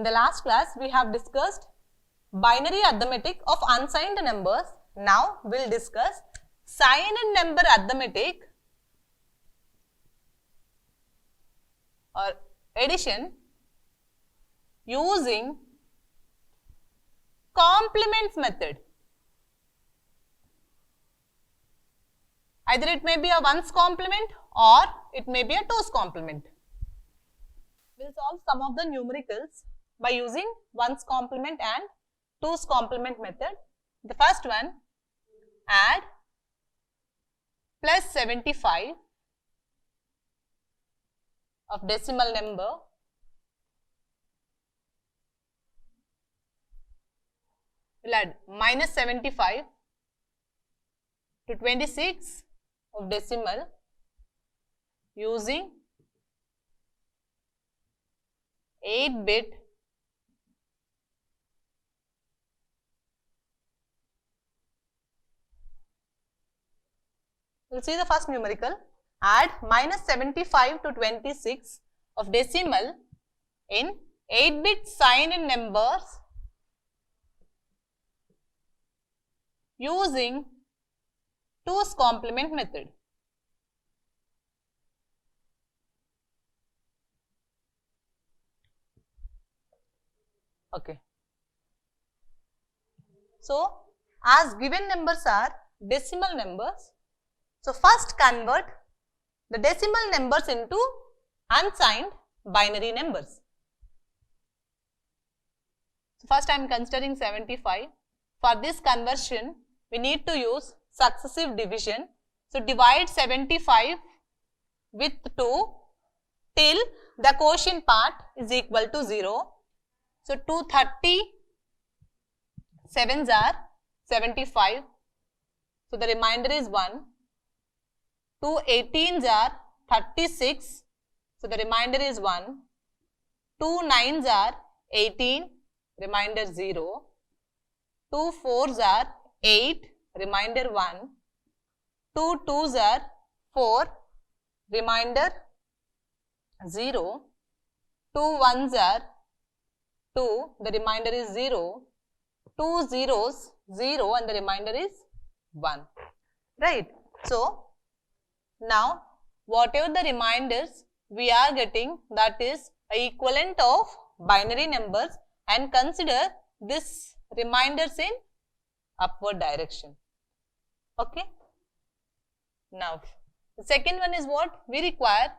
In the last class, we have discussed binary arithmetic of unsigned numbers. Now, we will discuss signed number arithmetic or addition using complements method. Either it may be a ones complement or it may be a twos complement. We will solve some of the numericals by using ones complement and twos complement method. The first one, add plus 75 of decimal number we'll add minus 75 to 26 of decimal using 8-bit we'll see the first numerical. Add minus 75 to 26 of decimal in 8-bit signed numbers using twos complement method. Okay. So, as given numbers are decimal numbers, so first convert the decimal numbers into unsigned binary numbers. So, first I am considering 75. For this conversion, we need to use successive division. So, divide 75 with 2 till the quotient part is equal to 0. So, 237s are 75. So, the remainder is 1. 2 18s are 36. So, the remainder is 1. 2 9s are 18. Remainder 0. 2 4s are 8. Remainder 1. 2 2s are 4. Remainder 0. 2 1s are 2. The remainder is 0. 2 zeros 0 and the remainder is 1. Right. So, now whatever the reminders we are getting, that is equivalent of binary numbers, and consider this reminders in upward direction. Okay. Now the second one is what? We require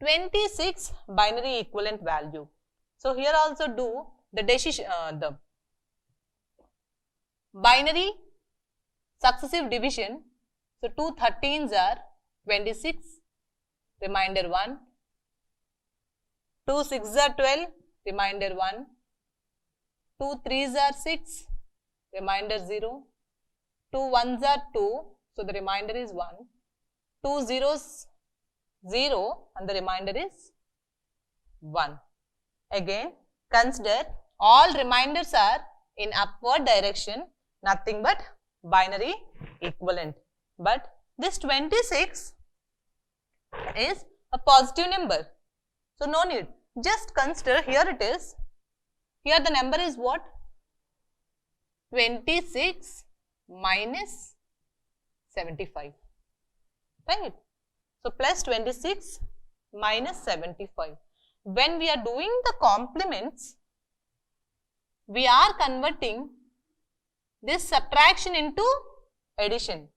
26 binary equivalent value. So here also do the decision, the binary successive division. So 2 13s are 26, remainder 1. 2 6s are 12, remainder 1. 2 3s are 6, remainder 0. 2 1s are 2, so the remainder is 1. 2 zeros 0 and the remainder is 1. Again, consider all reminders are in upward direction, nothing but binary equivalent. But this 26 is a positive number. So, no need. Just consider, here it is. Here the number is what? 26 minus 75. Right. So, plus 26 minus 75. When we are doing the complements, we are converting this subtraction into addition.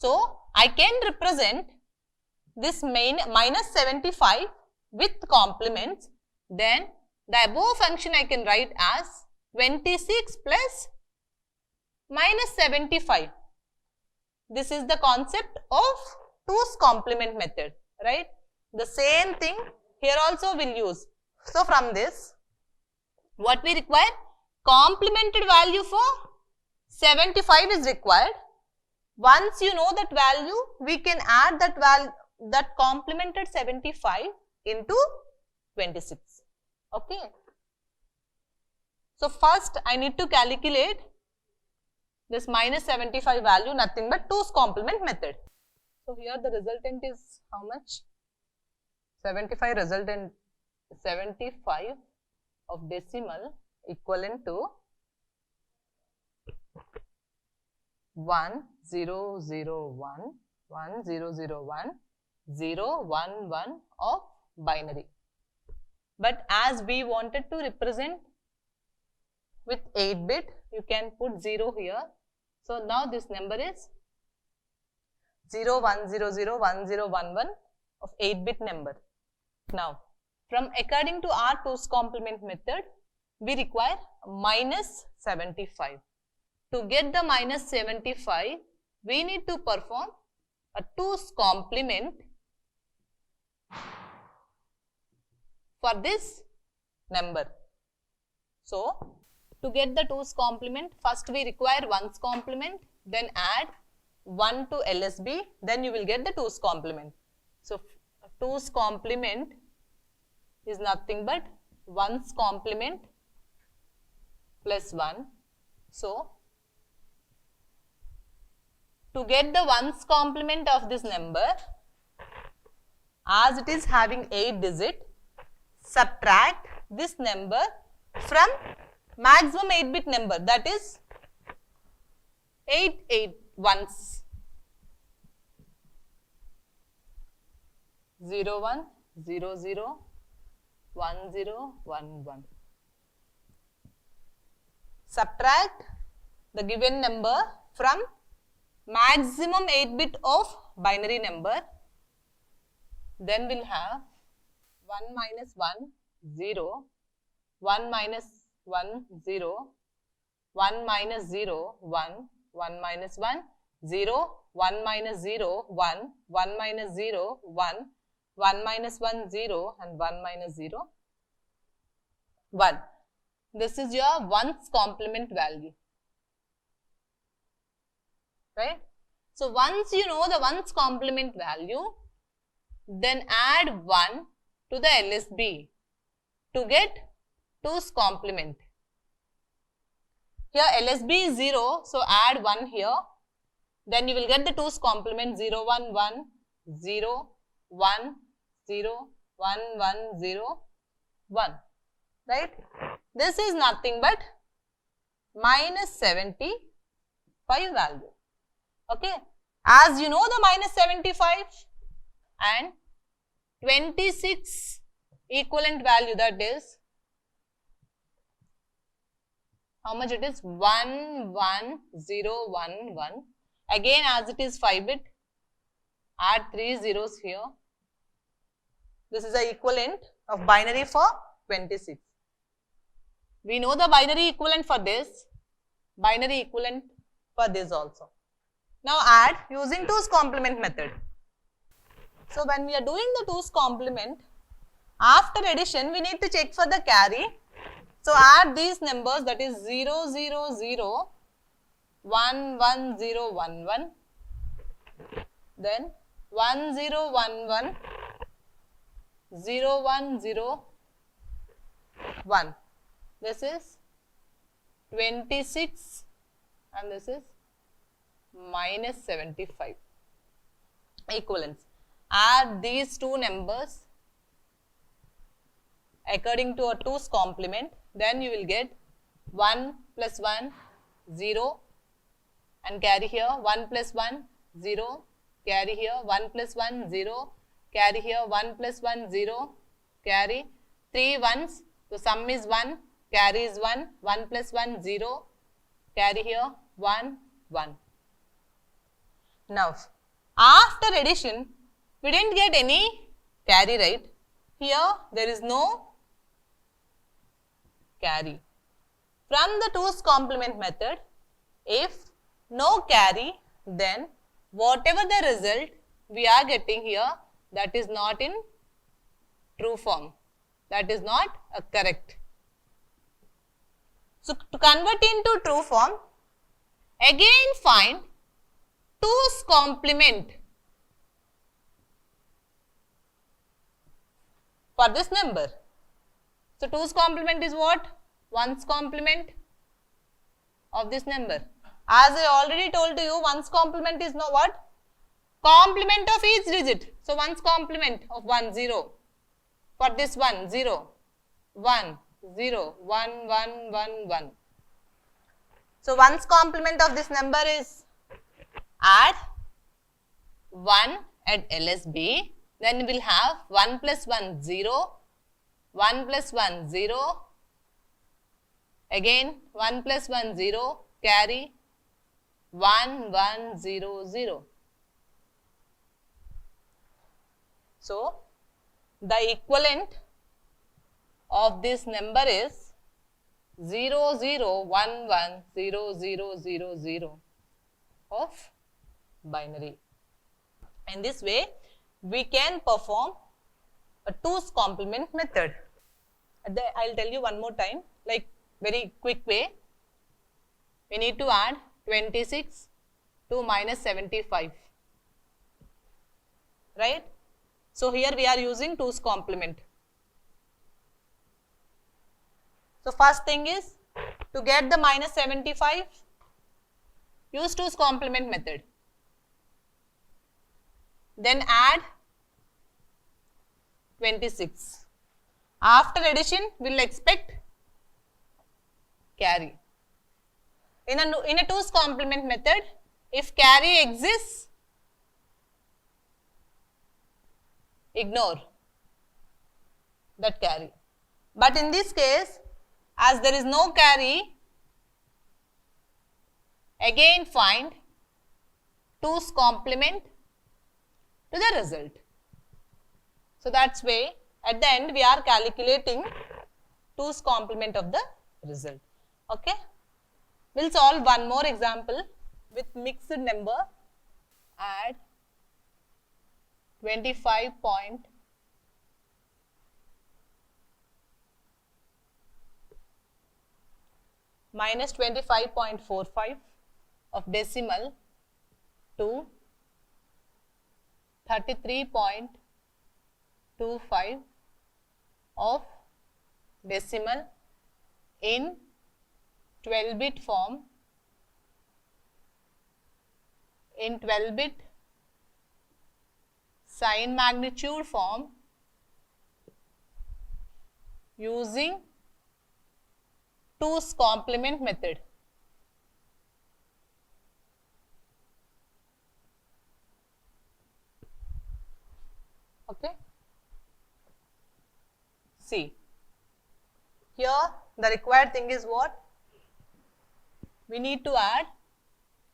So, I can represent this minus 75 with complements, then the above function I can write as 26 plus minus 75. This is the concept of twos complement method, right? The same thing here also will use. So, from this, what we require? Complemented value for 75 is required. Once you know that value, we can add that value, that complemented 75 into 26. Okay. So, first I need to calculate this minus 75 value, nothing but twos complement method. So, here the resultant is how much? 75 resultant 75 of decimal equivalent to 1001, 1001, 011 of binary. But as we wanted to represent with 8-bit, you can put 0 here. So now this number is 01001011 of 8-bit number. Now, from according to our 2's complement method, we require minus 75. To get the minus 75, we need to perform a 2's complement for this number. So, to get the 2's complement, first we require 1's complement, then add 1 to LSB, then you will get the 2's complement. So, 2's complement is nothing but 1's complement plus 1. So, to get the 1's complement of this number, as it is having 8 digits, subtract this number from maximum 8-bit number, that is 8 ones. 0100 1011. Subtract the given number from maximum 8-bit of binary number. Then we'll have 1 minus 1, 0, 1 minus 1, 0, 1 minus 0, 1, 1 minus 1, 0, 1 minus 0, 1, 1 minus 0, 1, 1 minus 1, 0 and 1 minus 0, 1. This is your 1's complement value. Right? So, once you know the 1's complement value, then add 1 to the LSB to get 2's complement. Here LSB is 0, so add 1 here. Then you will get the 2's complement 0, 1, 1, 0, 1, 0, 1, 1, 0, 1. Right? This is nothing but minus 75 value. Okay. As you know the minus 75 and 26 equivalent value, that is how much it is? 11011. Again, as it is 5-bit, add 3 zeros here. This is the equivalent of binary for 26. We know the binary equivalent for this, binary equivalent for this also. Now add using 2's complement method. So when we are doing the 2's complement, after addition we need to check for the carry. So add these numbers, that is 0, 0, 0, 1, 1, 0, 1, 1, then 1, 0, 1, 1, 0, 1, 0, 1. This is 26 and this is minus 75 equivalents. Add these two numbers according to a 2's complement, then you will get 1 plus 1, 0 and carry here 1 plus 1, 0, carry here 1 plus 1, 0, carry here 1 plus 1, 0, carry 3 ones, so sum is 1, carry is 1, 1 plus 1, 0, carry here 1, 1. Now, after addition, we didn't get any carry, right? Here there is no carry. From the 2's complement method, if no carry, then whatever the result we are getting here, that is not in true form. That is not correct. So, to convert into true form, again find 2's complement for this number. So, 2's complement is what? 1's complement of this number. As I already told you, 1's complement is no what? Complement of each digit. So, 1's complement of 1, 0. For this 1, 0, 1, 0, 1, 1, 1, 1. So 1's complement of this number is add 1 at LSB, then we will have 1 plus 1, 0, 1 plus 1, 0, again 1 plus 1, 0, carry 1, 1, 0, 0. So, the equivalent of this number is 0, 0, 1, 1, 0, 0, 0, 0 of binary. In this way, we can perform a 2's complement method. I'll tell you one more time, like very quick way. We need to add 26 to minus 75, right? So here we are using 2's complement. So first thing is, to get the minus 75, use 2's complement method. Then add 26. After addition, we will expect carry. In a 2's complement method, if carry exists, ignore that carry. But in this case, as there is no carry, again find 2's complement to the result. So that's way at the end we are calculating 2's complement of the result. Okay. We'll solve one more example with mixed number. Add 25 minus 25.45 of decimal to 33.25 of decimal in 12-bit form, in 12-bit sign magnitude form using 2's complement method. Okay. See, here the required thing is what? We need to add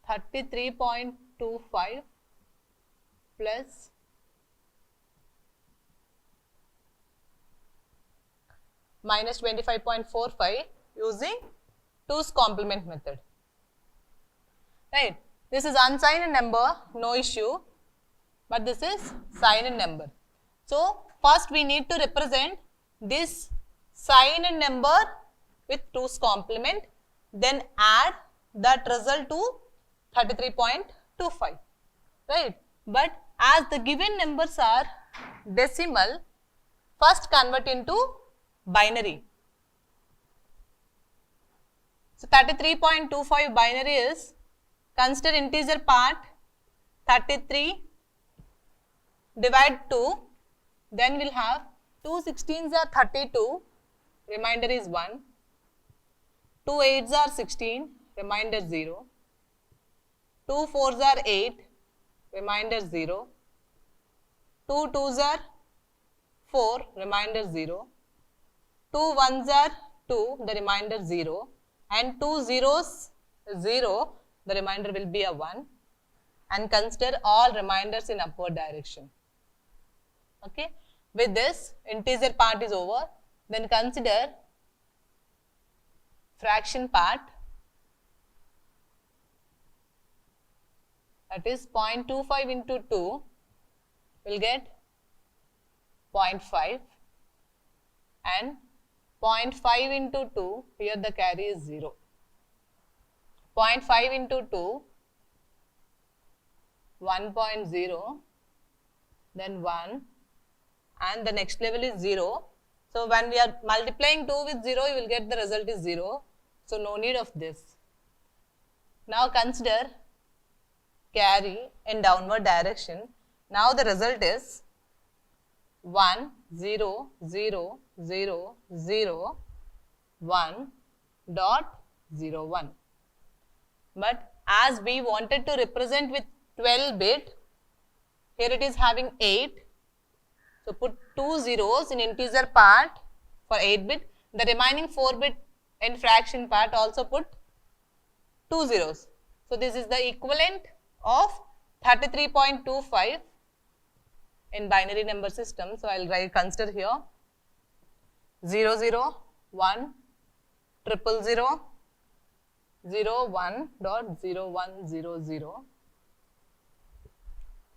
33.25 plus minus 25.45 using 2's complement method. Right. This is unsigned number, no issue, but this is signed number. So, first we need to represent this signed number with 2's complement, then add that result to 33.25, right? But as the given numbers are decimal, first convert into binary. So 33.25 binary is, consider integer part 33 divide 2, then we'll have 2 16s are 32, remainder is 1, 2 8s are 16, remainder 0, 2 4s are 8, remainder 0, 2 2s are 4, remainder 0, 2 1s are 2, the remainder 0, and 2 zeros 0, the remainder will be a 1, and consider all remainders in upward direction. Okay. With this, integer part is over. Then consider fraction part, that is 0.25 into 2 will get 0.5, and 0.5 into 2, here the carry is 0. 0.5 into 2, 1.0, then 1, and the next level is 0. So when we are multiplying 2 with 0, you will get the result is 0. So no need of this. Now consider carry in downward direction. Now the result is 1 0 0 0 0 1 dot 0 1. But as we wanted to represent with 12 bit, here it is having 8. So put 2 zeros in integer part for 8 bit. The remaining 4 bit in fraction part also put 2 zeros. So this is the equivalent of 33.25 in binary number system. So I will consider here 0 0 1 0 0 0 1 dot 0 1 0 0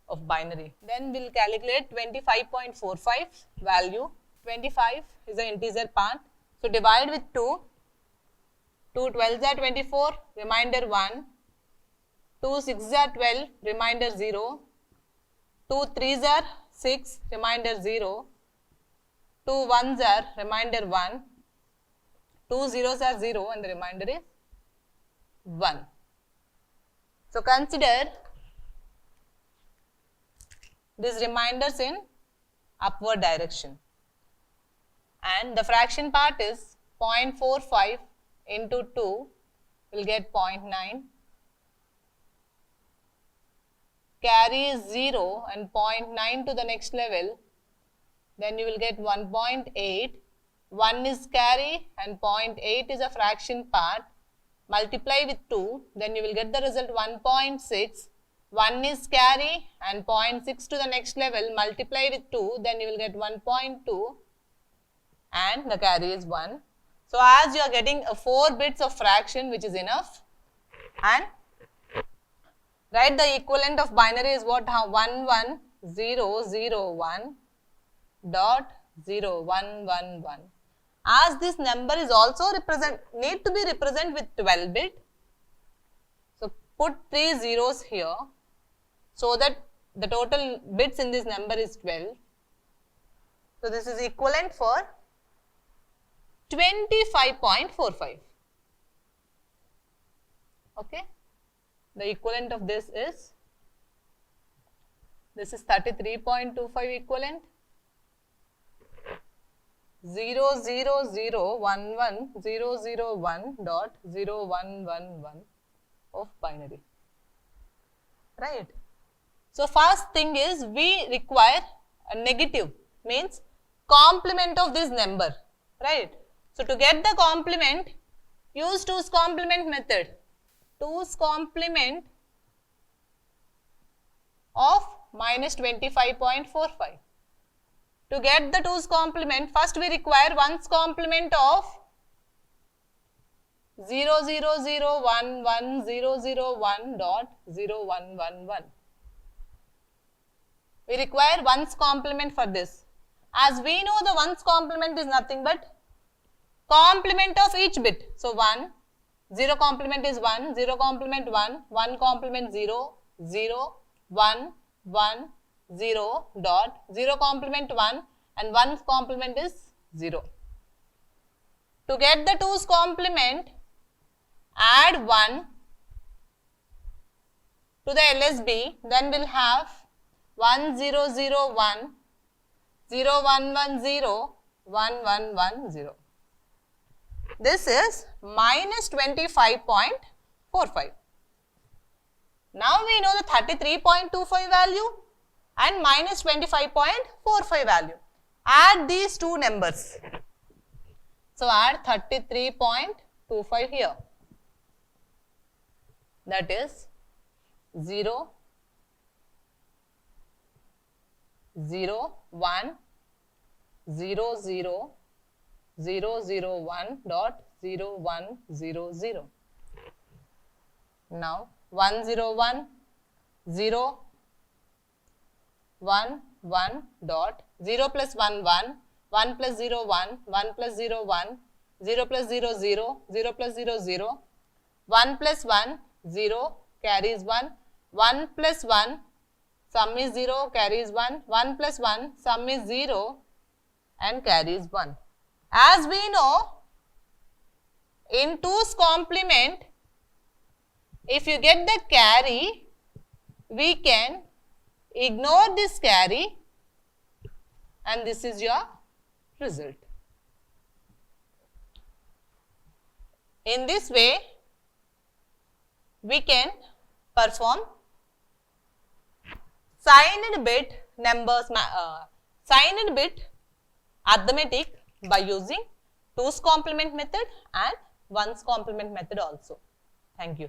of binary. Then we will calculate 25.45 value. 25 is the integer part. So divide with 2. 2 12s are 24, remainder 1. 2 6s are 12, remainder 0. 2 3s are 6, remainder 0. 2 1s are remainder 1. 2 zeros are 0 and the remainder is 1. So consider these reminders in upward direction. And the fraction part is 0.45 into 2 will get 0.9. Carry is 0 and 0.9 to the next level, then you will get 1.8. 1 is carry and 0.8 is a fraction part. Multiply with 2, then you will get the result 1.6. 1 is carry and 0.6 to the next level, multiply with 2, then you will get 1.2 and the carry is 1. So as you are getting 4 bits of fraction, which is enough, and write the equivalent of binary is what? 1 1 0 0 1 dot 0 1 1 1. As this number is also need to be represented with 12 bit, so put 3 zeros here so that the total bits in this number is 12. So this is equivalent for 25.45. Okay, the equivalent of this is 33.25 equivalent. 0 0 0 1 1 0 0 1 dot 0 1 1 1 of binary, right? So first thing is we require a negative, means complement of this number, right? So to get the complement, use 2's complement method. 2's complement of minus 25.45. To get the 2's complement, first we require 1's complement of 0 0 0 1 1 0 0 1 dot 0 1 1 1. We require 1's complement for this. As we know, the 1's complement is nothing but complement of each bit. So 1, 0 complement is 1, 0 complement 1, 1 complement 0, 0, 1, 1, 0 dot 0 complement 1 and 1 complement is 0. To get the 2's complement, add 1 to the LSB, then we'll have 1 0 0 1, 0 1 1 0, 1 1 1 0. This is minus 25.45. Now we know the 33.25 value and minus 25.45 value. Add these two numbers. So add 33.25 here. That is 0 0 1 0 0 0 0 1 dot 0 1 0 0. Now 1 0 1 0 1 1 dot 0 plus 1 1, 1 plus 0 1, 1 plus 0 1, 0 plus 0 0, 0 plus 0 0, 1 plus 1 0 carries 1, 1 plus 1 sum is 0 carries 1, 1 plus 1 sum is 0 and carries 1. As we know, in 2's complement, if you get the carry, we can ignore this carry and this is your result. In this way, we can perform signed bit numbers, signed bit arithmetic by using 2's complement method and 1's complement method also. Thank you.